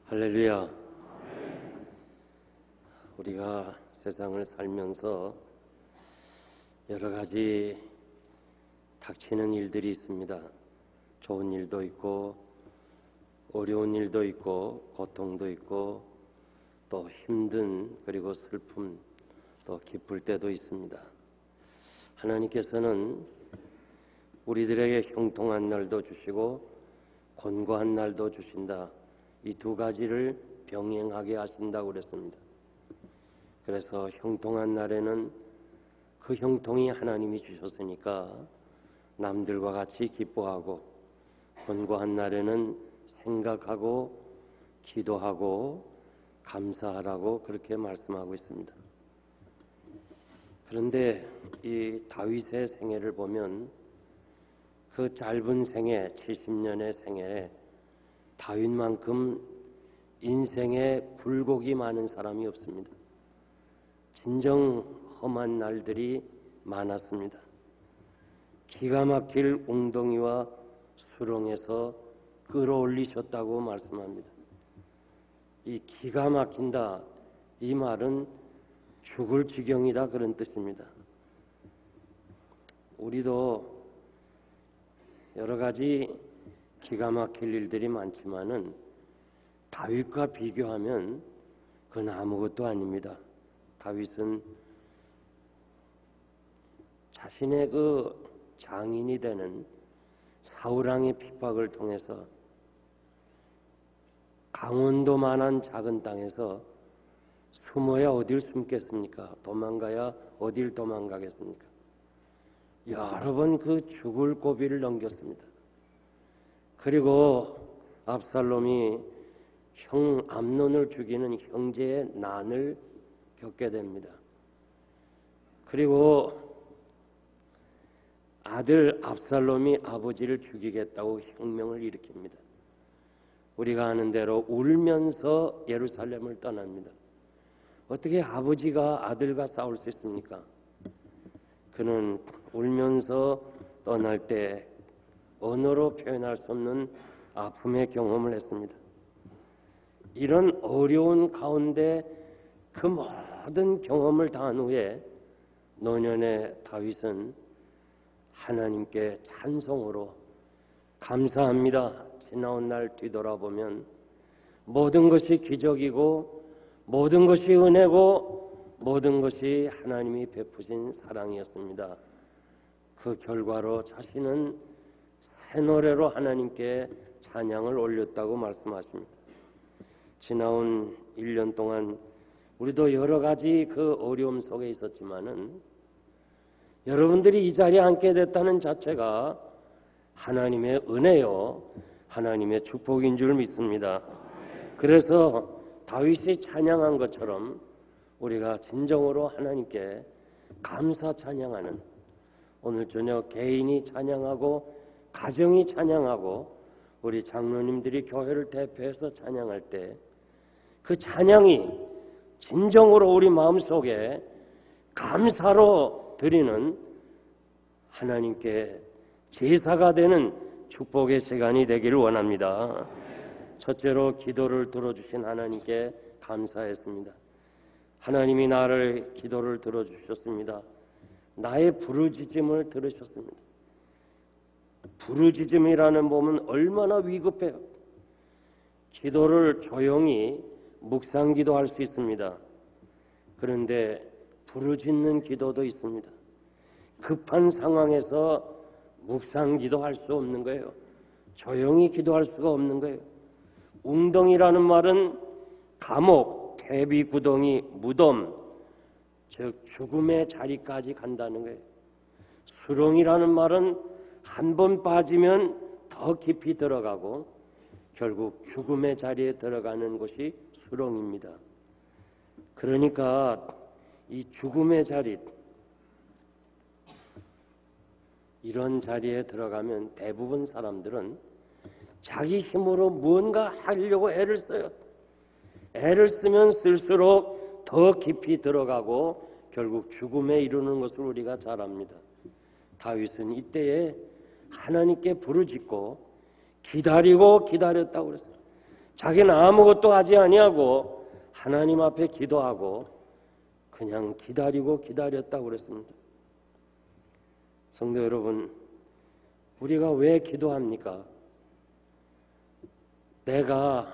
할렐루야. 우리가 세상을 살면서 여러 가지 닥치는 일들이 있습니다. 좋은 일도 있고 어려운 일도 있고 고통도 있고 또 힘든 그리고 슬픔 또 기쁠 때도 있습니다. 하나님께서는 우리들에게 형통한 날도 주시고 곤고한 날도 주신다. 이 두 가지를 병행하게 하신다고 그랬습니다. 그래서 형통한 날에는 그 형통이 하나님이 주셨으니까 남들과 같이 기뻐하고, 곤고한 날에는 생각하고 기도하고 감사하라고 그렇게 말씀하고 있습니다. 그런데 이 다윗의 생애를 보면 그 짧은 생애, 70년의 생애에 다윗만큼 인생에 굴곡이 많은 사람이 없습니다. 진정 험한 날들이 많았습니다. 기가 막힐 웅덩이와 수렁에서 끌어올리셨다고 말씀합니다. 이 기가 막힌다, 이 말은 죽을 지경이다 그런 뜻입니다. 우리도 여러 가지 기가 막힐 일들이 많지만은 다윗과 비교하면 그건 아무것도 아닙니다. 다윗은 자신의 그 장인이 되는 사울왕의 핍박을 통해서 강원도만한 작은 땅에서 숨어야 어딜 숨겠습니까? 도망가야 어딜 도망가겠습니까? 여러 번 그 죽을 고비를 넘겼습니다. 그리고 압살롬이 형 암논을 죽이는 형제의 난을 겪게 됩니다. 그리고 아들 압살롬이 아버지를 죽이겠다고 혁명을 일으킵니다. 우리가 아는 대로 울면서 예루살렘을 떠납니다. 어떻게 아버지가 아들과 싸울 수 있습니까? 그는 울면서 떠날 때 언어로 표현할 수 없는 아픔의 경험을 했습니다. 이런 어려운 가운데 그 모든 경험을 다한 후에 노년의 다윗은 하나님께 찬송으로 감사합니다. 지나온 날 뒤돌아보면 모든 것이 기적이고 모든 것이 은혜고 모든 것이 하나님이 베푸신 사랑이었습니다. 그 결과로 자신은 새 노래로 하나님께 찬양을 올렸다고 말씀하십니다. 지나온 1년 동안 우리도 여러 가지 그 어려움 속에 있었지만은 여러분들이 이 자리에 앉게 됐다는 자체가 하나님의 은혜요, 하나님의 축복인 줄 믿습니다. 그래서 다윗이 찬양한 것처럼 우리가 진정으로 하나님께 감사 찬양하는, 오늘 저녁 개인이 찬양하고 가정이 찬양하고 우리 장로님들이 교회를 대표해서 찬양할 때 그 찬양이 진정으로 우리 마음속에 감사로 드리는 하나님께 제사가 되는 축복의 시간이 되기를 원합니다. 첫째로 기도를 들어주신 하나님께 감사했습니다. 하나님이 나를 기도를 들어주셨습니다. 나의 부르짖음을 들으셨습니다. 부르짖음이라는 몸은 얼마나 위급해요. 기도를 조용히 묵상기도 할 수 있습니다. 그런데 부르짖는 기도도 있습니다. 급한 상황에서 묵상기도 할 수 없는 거예요. 조용히 기도할 수가 없는 거예요. 웅덩이라는 말은 감옥, 퇴비구덩이, 무덤, 즉 죽음의 자리까지 간다는 거예요. 수렁이라는 말은 한 번 빠지면 더 깊이 들어가고 결국 죽음의 자리에 들어가는 곳이 수렁입니다. 그러니까 이 죽음의 자리, 이런 자리에 들어가면 대부분 사람들은 자기 힘으로 무언가 하려고 애를 써요. 애를 쓰면 쓸수록 더 깊이 들어가고 결국 죽음에 이르는 것을 우리가 잘 압니다. 다윗은 이때에 하나님께 부르짖고 기다리고 기다렸다고 그랬어요. 자기는 아무것도 하지 아니하고 하나님 앞에 기도하고 그냥 기다리고 기다렸다고 그랬습니다. 성도 여러분, 우리가 왜 기도합니까? 내가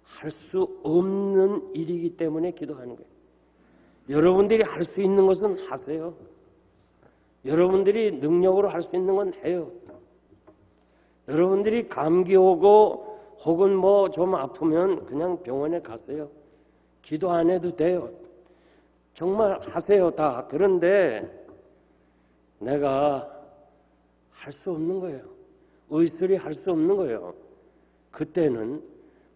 할 수 없는 일이기 때문에 기도하는 거예요. 여러분들이 할 수 있는 것은 하세요. 여러분들이 능력으로 할 수 있는 건 해요. 여러분들이 감기 오고 혹은 뭐 좀 아프면 그냥 병원에 가세요. 기도 안 해도 돼요. 정말 하세요 다. 그런데 내가 할 수 없는 거예요. 의술이 할 수 없는 거예요. 그때는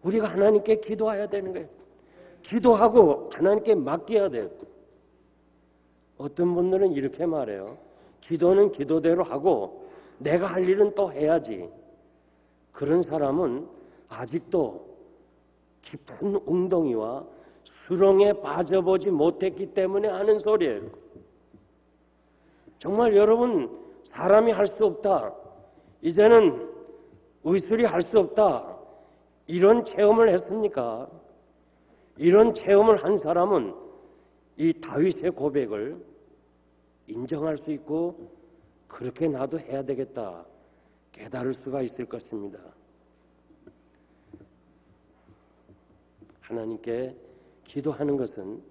우리가 하나님께 기도해야 되는 거예요. 기도하고 하나님께 맡겨야 돼요. 어떤 분들은 이렇게 말해요. 기도는 기도대로 하고 내가 할 일은 또 해야지. 그런 사람은 아직도 깊은 웅덩이와 수렁에 빠져보지 못했기 때문에 하는 소리예요. 정말 여러분, 사람이 할 수 없다, 이제는 의술이 할 수 없다, 이런 체험을 했습니까? 이런 체험을 한 사람은 이 다윗의 고백을 인정할 수 있고 그렇게 나도 해야 되겠다 깨달을 수가 있을 것입니다. 하나님께 기도하는 것은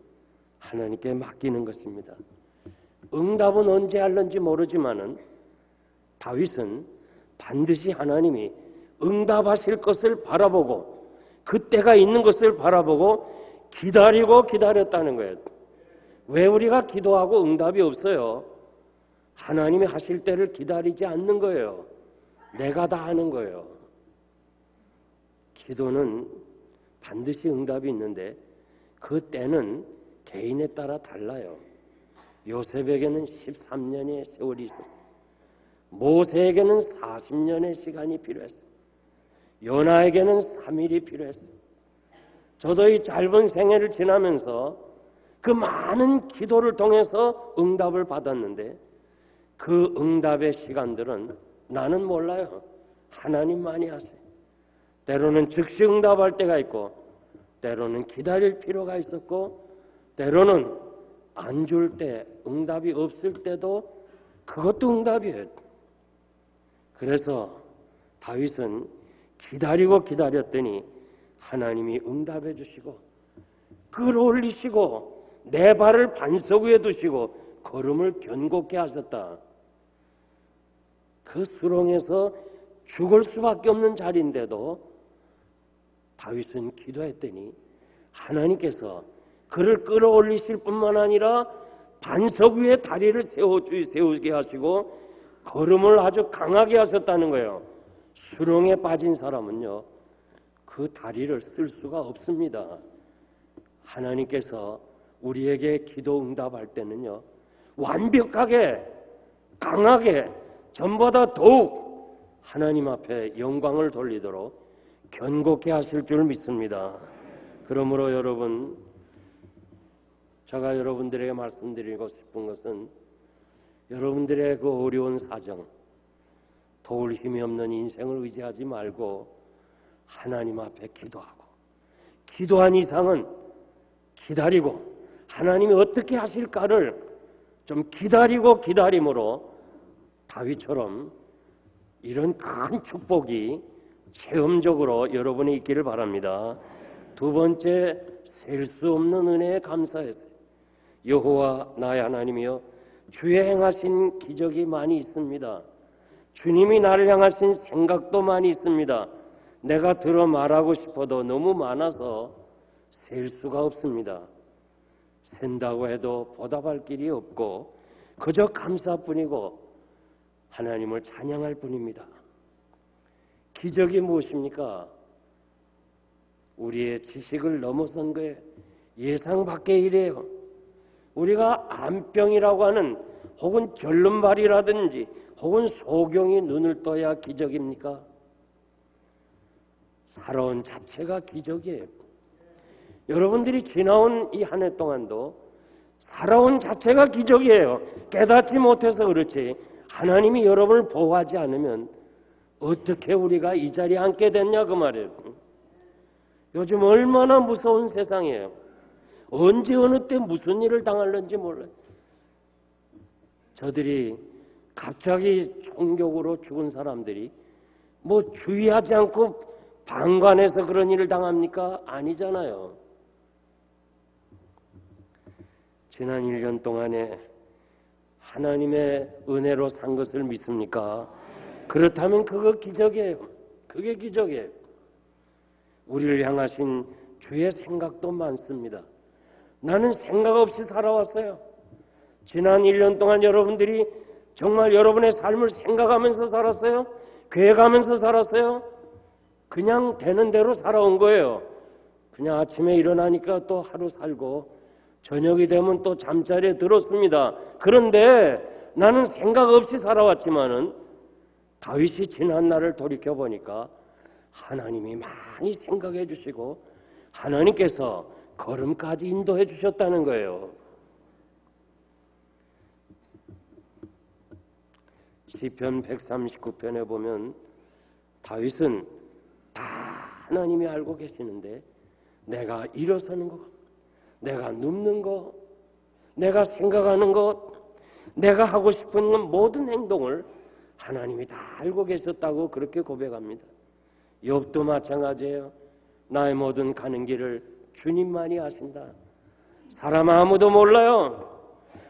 하나님께 맡기는 것입니다. 응답은 언제 할는지 모르지만은 다윗은 반드시 하나님이 응답하실 것을 바라보고 그때가 있는 것을 바라보고 기다리고 기다렸다는 거예요. 왜 우리가 기도하고 응답이 없어요? 하나님이 하실 때를 기다리지 않는 거예요. 내가 다 하는 거예요. 기도는 반드시 응답이 있는데 그 때는 개인에 따라 달라요. 요셉에게는 13년의 세월이 있었어요. 모세에게는 40년의 시간이 필요했어요. 요나에게는 3일이 필요했어요. 저도 이 짧은 생애를 지나면서 그 많은 기도를 통해서 응답을 받았는데 그 응답의 시간들은 나는 몰라요. 하나님만이 하세요. 때로는 즉시 응답할 때가 있고 때로는 기다릴 필요가 있었고 때로는 안 줄 때, 응답이 없을 때도 그것도 응답이에요. 그래서 다윗은 기다리고 기다렸더니 하나님이 응답해 주시고 끌어올리시고 내 발을 반석 위에 두시고 걸음을 견고케 하셨다. 그 수렁에서 죽을 수밖에 없는 자리인데도 다윗은 기도했더니 하나님께서 그를 끌어올리실 뿐만 아니라 반석 위에 다리를 세우게 하시고 걸음을 아주 강하게 하셨다는 거예요. 수렁에 빠진 사람은요, 그 다리를 쓸 수가 없습니다. 하나님께서 우리에게 기도 응답할 때는요, 완벽하게 강하게 전보다 더욱 하나님 앞에 영광을 돌리도록 견고케 하실 줄 믿습니다. 그러므로 여러분, 제가 여러분들에게 말씀드리고 싶은 것은 여러분들의 그 어려운 사정, 도울 힘이 없는 인생을 의지하지 말고 하나님 앞에 기도하고 기도한 이상은 기다리고 하나님이 어떻게 하실까를 좀 기다리고 기다림으로 다윗처럼 이런 큰 축복이 체험적으로 여러분이 있기를 바랍니다. 두 번째, 셀 수 없는 은혜에 감사했어요. 여호와 나의 하나님이여, 주의 행하신 기적이 많이 있습니다. 주님이 나를 향하신 생각도 많이 있습니다. 내가 들어 말하고 싶어도 너무 많아서 셀 수가 없습니다. 센다고 해도 보답할 길이 없고 그저 감사뿐이고 하나님을 찬양할 뿐입니다. 기적이 무엇입니까? 우리의 지식을 넘어선 거예요. 예상 밖의 일이에요. 우리가 암병이라고 하는 혹은 절름발이라든지 혹은 소경이 눈을 떠야 기적입니까? 살아온 자체가 기적이에요. 여러분들이 지나온 이 한 해 동안도 살아온 자체가 기적이에요. 깨닫지 못해서 그렇지 하나님이 여러분을 보호하지 않으면 어떻게 우리가 이 자리에 앉게 됐냐 그 말이에요. 요즘 얼마나 무서운 세상이에요. 언제 어느 때 무슨 일을 당할는지 몰라요. 저들이 갑자기 총격으로 죽은 사람들이 뭐 주의하지 않고 방관해서 그런 일을 당합니까? 아니잖아요. 지난 1년 동안에 하나님의 은혜로 산 것을 믿습니까? 그렇다면 그거 기적이에요. 그게 기적이에요. 우리를 향하신 주의 생각도 많습니다. 나는 생각 없이 살아왔어요. 지난 1년 동안 여러분들이 정말 여러분의 삶을 생각하면서 살았어요? 계획하면서 살았어요? 그냥 되는 대로 살아온 거예요. 그냥 아침에 일어나니까 또 하루 살고 저녁이 되면 또 잠자리에 들었습니다. 그런데 나는 생각 없이 살아왔지만은 다윗이 지난 날을 돌이켜보니까 하나님이 많이 생각해 주시고 하나님께서 걸음까지 인도해 주셨다는 거예요. 시편 139편에 보면 다윗은 다 하나님이 알고 계시는데 내가 일어서는 것, 내가 눕는 것, 내가 생각하는 것, 내가 하고 싶은 모든 행동을 하나님이 다 알고 계셨다고 그렇게 고백합니다. 욥도 마찬가지예요. 나의 모든 가는 길을 주님만이 아신다. 사람 아무도 몰라요.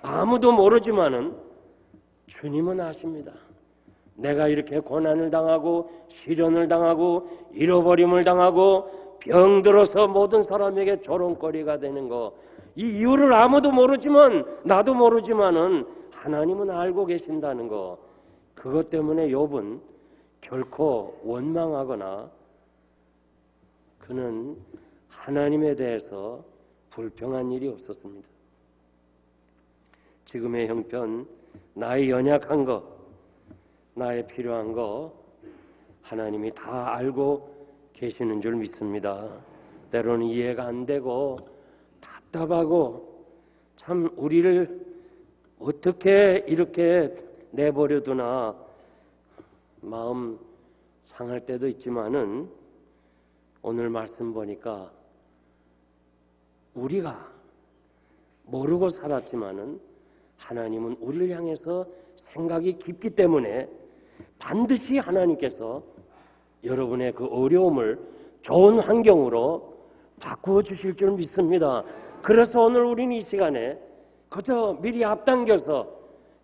아무도 모르지만은 주님은 아십니다. 내가 이렇게 고난을 당하고 시련을 당하고 잃어버림을 당하고 병들어서 모든 사람에게 조롱거리가 되는 거, 이 이유를 아무도 모르지만 나도 모르지만은 하나님은 알고 계신다는 거, 그것 때문에 욥은 결코 원망하거나 그는 하나님에 대해서 불평한 일이 없었습니다. 지금의 형편, 나의 연약한 것, 나의 필요한 것 하나님이 다 알고 계시는 줄 믿습니다. 때로는 이해가 안 되고 답답하고 참 우리를 어떻게 이렇게 내버려두나 마음 상할 때도 있지만은 오늘 말씀 보니까 우리가 모르고 살았지만은 하나님은 우리를 향해서 생각이 깊기 때문에 반드시 하나님께서 여러분의 그 어려움을 좋은 환경으로 바꾸어 주실 줄 믿습니다. 그래서 오늘 우리는 이 시간에 그저 미리 앞당겨서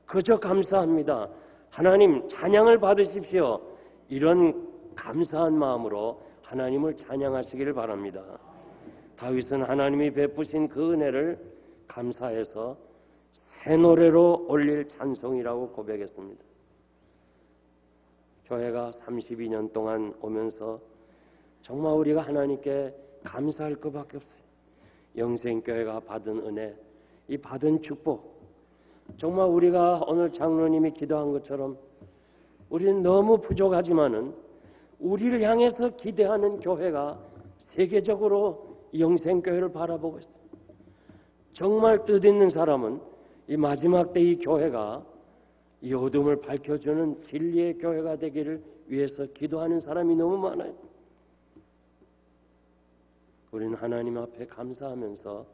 그저 감사합니다. 하나님 찬양을 받으십시오. 이런 감사한 마음으로 하나님을 찬양하시기를 바랍니다. 다윗은 하나님이 베푸신 그 은혜를 감사해서 새 노래로 올릴 찬송이라고 고백했습니다. 교회가 32년 동안 오면서 정말 우리가 하나님께 감사할 것밖에 없어요. 영생교회가 받은 은혜, 이 받은 축복, 정말 우리가 오늘 장로님이 기도한 것처럼 우리는 너무 부족하지만은 우리를 향해서 기대하는 교회가 세계적으로 영생교회를 바라보고 있어요. 정말 뜻있는 사람은 이 마지막 때 이 교회가 이 어둠을 밝혀주는 진리의 교회가 되기를 위해서 기도하는 사람이 너무 많아요. 우리는 하나님 앞에 감사하면서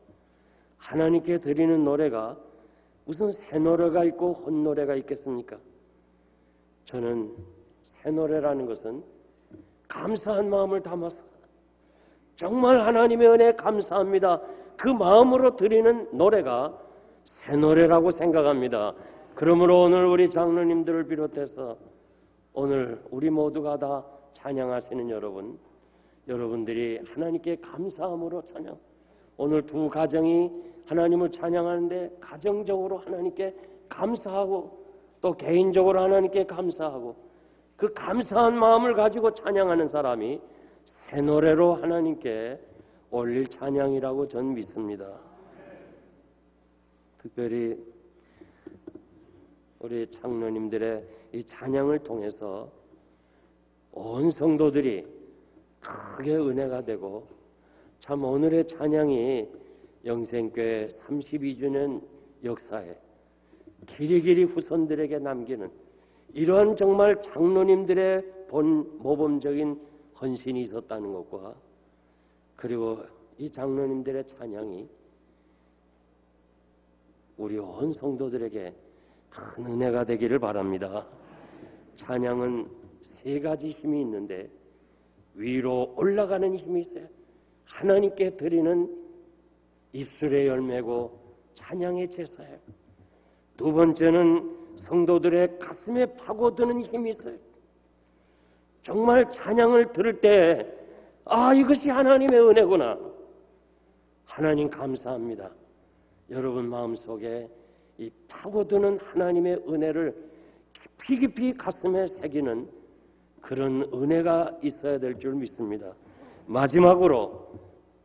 하나님께 드리는 노래가 무슨 새 노래가 있고 헛노래가 있겠습니까? 저는 새 노래라는 것은 감사한 마음을 담아서 정말 하나님의 은혜에 감사합니다. 그 마음으로 드리는 노래가 새 노래라고 생각합니다. 그러므로 오늘 우리 장로님들을 비롯해서 오늘 우리 모두가 다 찬양하시는 여러분들이 하나님께 감사함으로 찬양, 오늘 두 가정이 하나님을 찬양하는데 가정적으로 하나님께 감사하고 또 개인적으로 하나님께 감사하고 그 감사한 마음을 가지고 찬양하는 사람이 새 노래로 하나님께 올릴 찬양이라고 전 믿습니다. 특별히 우리 장로님들의 이 찬양을 통해서 온 성도들이 크게 은혜가 되고 참 오늘의 찬양이 영생교회 32주년 역사에 길이길이 후손들에게 남기는 이러한 정말 장로님들의 모범적인 헌신이 있었다는 것과 그리고 이 장로님들의 찬양이 우리 온 성도들에게 큰 은혜가 되기를 바랍니다. 찬양은 세 가지 힘이 있는데 위로 올라가는 힘이 있어요. 하나님께 드리는 입술의 열매고 찬양의 제사예요. 두 번째는 성도들의 가슴에 파고드는 힘이 있어요. 정말 찬양을 들을 때 이것이 하나님의 은혜구나. 하나님 감사합니다. 여러분 마음속에 이 파고드는 하나님의 은혜를 깊이 깊이 가슴에 새기는 그런 은혜가 있어야 될 줄 믿습니다. 마지막으로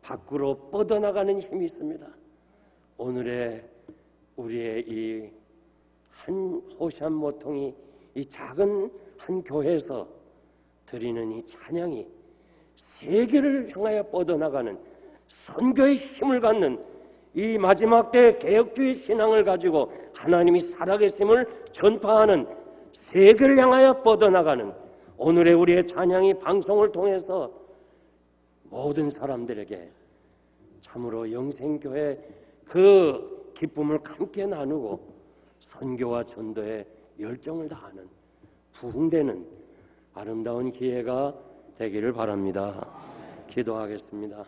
밖으로 뻗어나가는 힘이 있습니다. 오늘의 우리의 이 한 호시암 모통이 이 작은 한 교회에서 드리는 이 찬양이 세계를 향하여 뻗어나가는 선교의 힘을 갖는 이 마지막 때 개혁주의 신앙을 가지고 하나님이 살아계심을 전파하는 세계를 향하여 뻗어나가는 오늘의 우리의 찬양이 방송을 통해서 모든 사람들에게 참으로 영생교회 그 기쁨을 함께 나누고 선교와 전도에 열정을 다하는 부흥되는 아름다운 기회가 되기를 바랍니다. 기도하겠습니다.